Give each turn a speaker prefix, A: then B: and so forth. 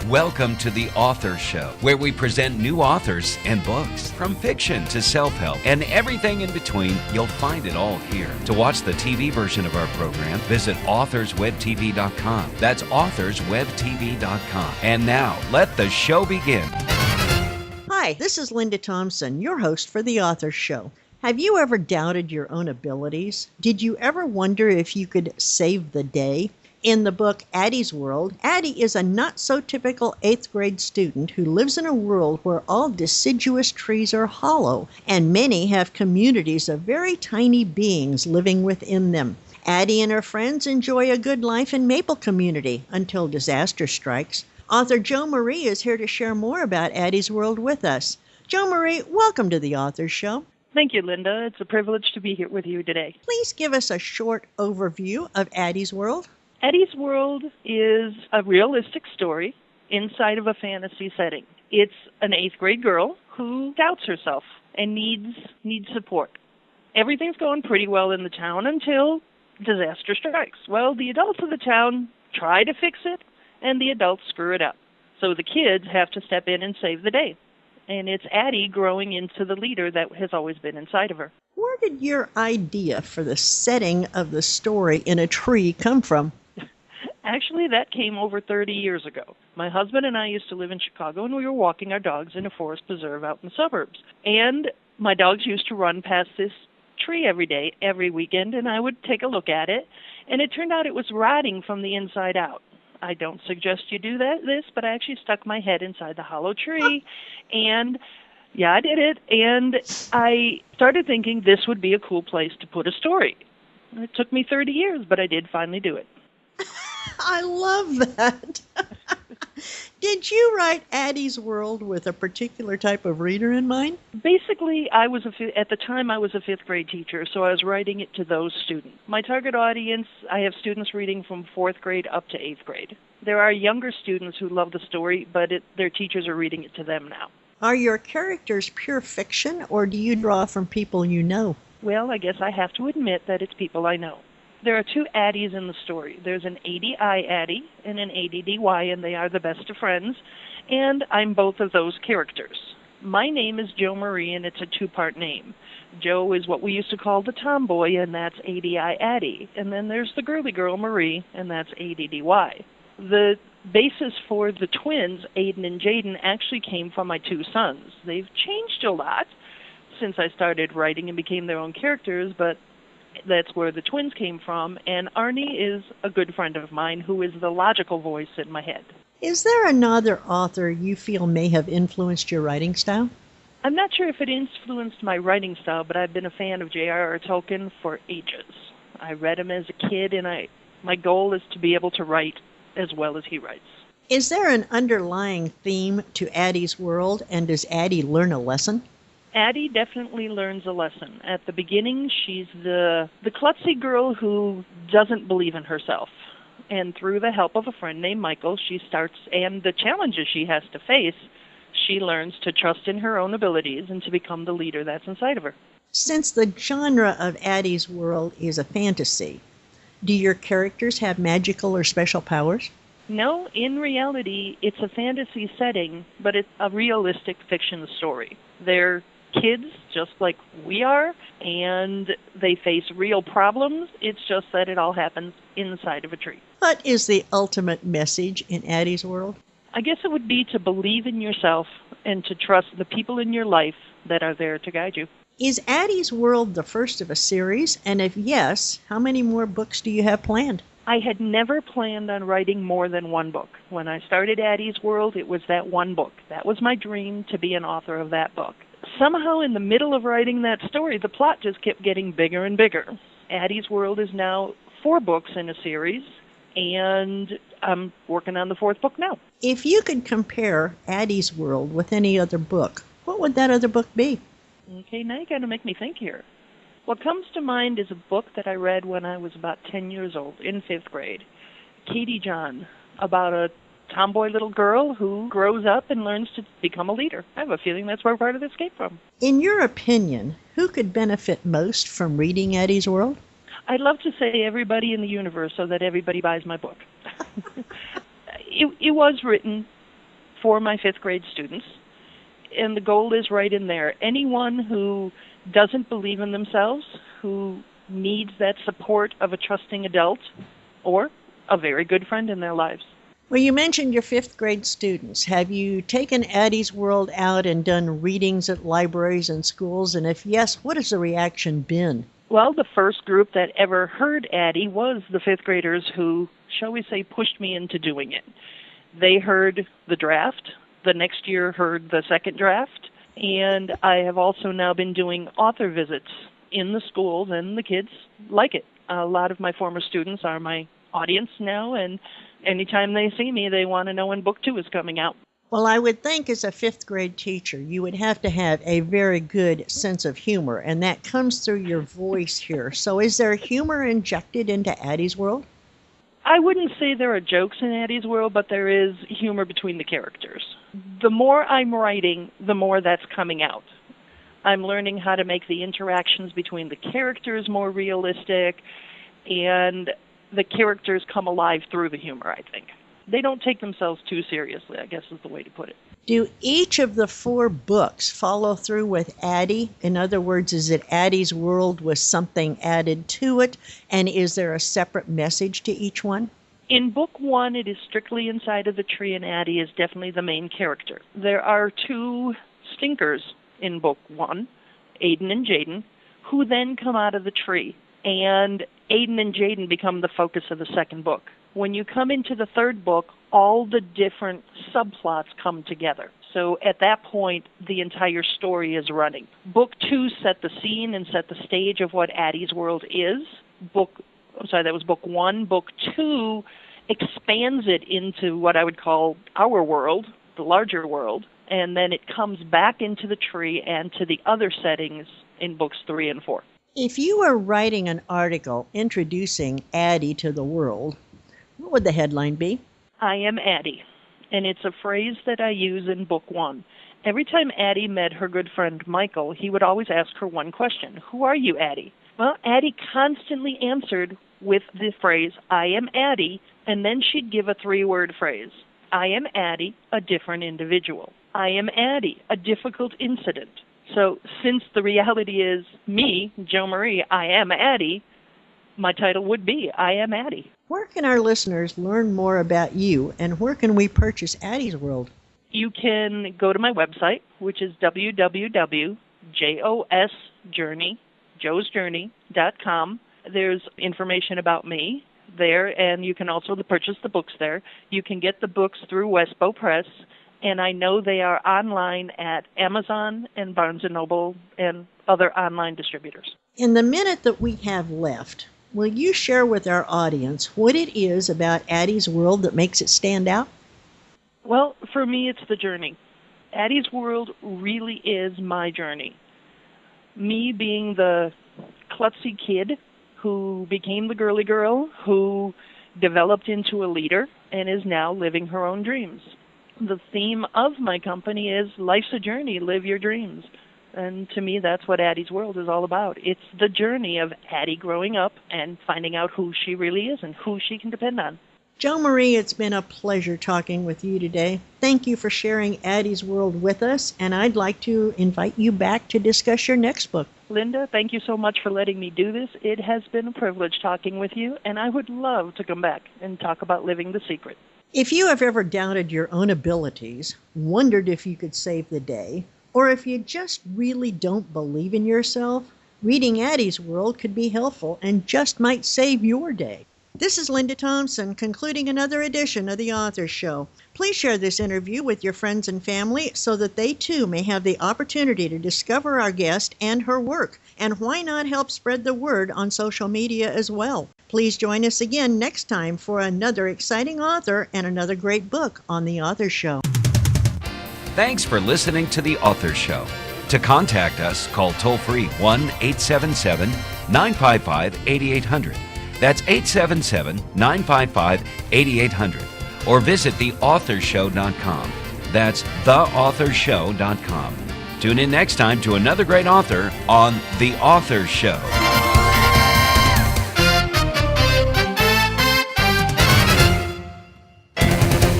A: Welcome to The Author Show, where we present new authors and books. From fiction to self-help and everything in between, you'll find it all here. To watch the TV version of our program, visit authorswebtv.com. That's authorswebtv.com. And now, let the show begin.
B: Hi, this is Linda Thompson, your host for The Author Show. Have you ever doubted your own abilities? Did you ever wonder if you could save the day? In the book Addie's World, Addie is a not-so-typical 8th grade student who lives in a world where all deciduous trees are hollow, and many have communities of very tiny beings living within them. Addie and her friends enjoy a good life in Maple Community until disaster strikes. Author JoMarie is here to share more about Addie's World with us. JoMarie, welcome to the Author Show.
C: Thank you, Linda. It's a privilege to be here with you today.
B: Please give us a short overview of Addie's World.
C: Addie's World is a realistic story inside of a fantasy setting. It's an 8th grade girl who doubts herself and needs support. Everything's going pretty well in the town until disaster strikes. Well, the adults of the town try to fix it, and the adults screw it up. So the kids have to step in and save the day. And it's Addie growing into the leader that has always been inside of her.
B: Where did your idea for the setting of the story in a tree come from?
C: Actually, that came over 30 years ago. My husband and I used to live in Chicago, and we were walking our dogs in a forest preserve out in the suburbs. And my dogs used to run past this tree every day, every weekend, and I would take a look at it. And it turned out it was rotting from the inside out. I don't suggest you do this, but I actually stuck my head inside the hollow tree, and yeah, I did it. And I started thinking this would be a cool place to put a story. It took me 30 years, but I did finally do it.
B: I love that. Did you write Addie's World with a particular type of reader in mind?
C: Basically, at the time I was a 5th grade teacher, so I was writing it to those students. My target audience, I have students reading from 4th grade up to 8th grade. There are younger students who love the story, but their teachers are reading it to them now.
B: Are your characters pure fiction, or do you draw from people you know?
C: Well, I guess I have to admit that it's people I know. There are 2 Addies in the story. There's an ADI Addie and an ADDY, and they are the best of friends, and I'm both of those characters. My name is JoMarie, and it's a 2-part name. Jo is what we used to call the tomboy, and that's ADI Addie. And then there's the girly girl, Marie, and that's ADDY. The basis for the twins, Aiden and Jaden, actually came from my 2 sons. They've changed a lot since I started writing and became their own characters, but that's where the twins came from, and Arnie is a good friend of mine who is the logical voice in my head.
B: Is there another author you feel may have influenced your writing style?
C: I'm not sure if it influenced my writing style, but I've been a fan of J.R.R. Tolkien for ages. I read him as a kid, and my goal is to be able to write as well as he writes.
B: Is there an underlying theme to Addie's World, and does Addie learn a lesson?
C: Addie definitely learns a lesson. At the beginning, she's the klutzy girl who doesn't believe in herself. And through the help of a friend named Michael, and the challenges she has to face, she learns to trust in her own abilities and to become the leader that's inside of her.
B: Since the genre of Addie's World is a fantasy, do your characters have magical or special powers?
C: No, in reality, it's a fantasy setting, but it's a realistic fiction story. They're kids just like we are, and they face real problems. It's just that it all happens inside of a tree.
B: What is the ultimate message in Addie's World?
C: I guess it would be to believe in yourself and to trust the people in your life that are there to guide you.
B: Is Addie's World the first of a series? And if yes, how many more books do you have planned?
C: I had never planned on writing more than 1 book. When I started Addie's World, it was that 1 book. That was my dream, to be an author of that book. Somehow in the middle of writing that story, the plot just kept getting bigger and bigger. Addie's World is now 4 books in a series, and I'm working on the 4th book now.
B: If you could compare Addie's World with any other book, what would that other book be?
C: Okay, now you got to make me think here. What comes to mind is a book that I read when I was about 10 years old, in 5th grade, Katie John, about a tomboy little girl who grows up and learns to become a leader. I have a feeling that's where part of this came from.
B: In your opinion, who could benefit most from reading Addie's World?
C: I'd love to say everybody in the universe so that everybody buys my book. It was written for my fifth grade students. And the goal is right in there. Anyone who doesn't believe in themselves, who needs that support of a trusting adult or a very good friend in their lives.
B: Well, you mentioned your fifth grade students. Have you taken Addie's World out and done readings at libraries and schools? And if yes, what has the reaction been?
C: Well, the first group that ever heard Addie was the fifth graders who, shall we say, pushed me into doing it. They heard the draft. The next year heard the second draft. And I have also now been doing author visits in the schools, and the kids like it. A lot of my former students are my audience now, and anytime they see me, they want to know when book 2 is coming out.
B: Well, I would think as a fifth grade teacher, you would have to have a very good sense of humor, and that comes through your voice here. So is there humor injected into Addie's World?
C: I wouldn't say there are jokes in Addie's World, but there is humor between the characters. The more I'm writing, the more that's coming out. I'm learning how to make the interactions between the characters more realistic, and the characters come alive through the humor, I think. They don't take themselves too seriously, I guess is the way to put it.
B: Do each of the 4 books follow through with Addie? In other words, is it Addie's World with something added to it? And is there a separate message to each one?
C: In book 1, it is strictly inside of the tree, and Addie is definitely the main character. There are 2 stinkers in book 1, Aiden and Jaden, who then come out of the tree. And Aiden and Jaden become the focus of the second book. When you come into the third book, all the different subplots come together. So at that point, the entire story is running. Book 2 set the scene and set the stage of what Addie's World is. That was book 1. Book 2 expands it into what I would call our world, the larger world, and then it comes back into the tree and to the other settings in books 3 and 4.
B: If you were writing an article introducing Addie to the world, what would the headline be?
C: I am Addie, and it's a phrase that I use in book 1. Every time Addie met her good friend Michael, he would always ask her one question: who are you, Addie? Well, Addie constantly answered with the phrase, I am Addie, and then she'd give a 3-word phrase. I am Addie, a different individual. I am Addie, a difficult incident. So since the reality is me, JoMarie, I am Addie, my title would be I am Addie.
B: Where can our listeners learn more about you, and where can we purchase Addie's World?
C: You can go to my website, which is www.joesjourney.com. There's information about me there, and you can also purchase the books there. You can get the books through Westbow Press, and I know they are online at Amazon and Barnes & Noble and other online distributors.
B: In the minute that we have left, will you share with our audience what it is about Addie's World that makes it stand out?
C: Well, for me, it's the journey. Addie's World really is my journey. Me being the klutzy kid who became the girly girl, who developed into a leader and is now living her own dreams. The theme of my company is life's a journey, live your dreams. And to me, that's what Addie's World is all about. It's the journey of Addie growing up and finding out who she really is and who she can depend on.
B: JoMarie, it's been a pleasure talking with you today. Thank you for sharing Addie's World with us, and I'd like to invite you back to discuss your next book.
C: Linda, thank you so much for letting me do this. It has been a privilege talking with you, and I would love to come back and talk about living the secret.
B: If you have ever doubted your own abilities, wondered if you could save the day, or if you just really don't believe in yourself, reading Addie's World could be helpful and just might save your day. This is Linda Thompson, concluding another edition of The Author Show. Please share this interview with your friends and family so that they too may have the opportunity to discover our guest and her work. And why not help spread the word on social media as well? Please join us again next time for another exciting author and another great book on The Author Show.
A: Thanks for listening to The Author Show. To contact us, call toll-free 1-877-955-8800. That's 877-955-8800. Or visit theauthorshow.com. That's theauthorshow.com. Tune in next time to another great author on The Author Show.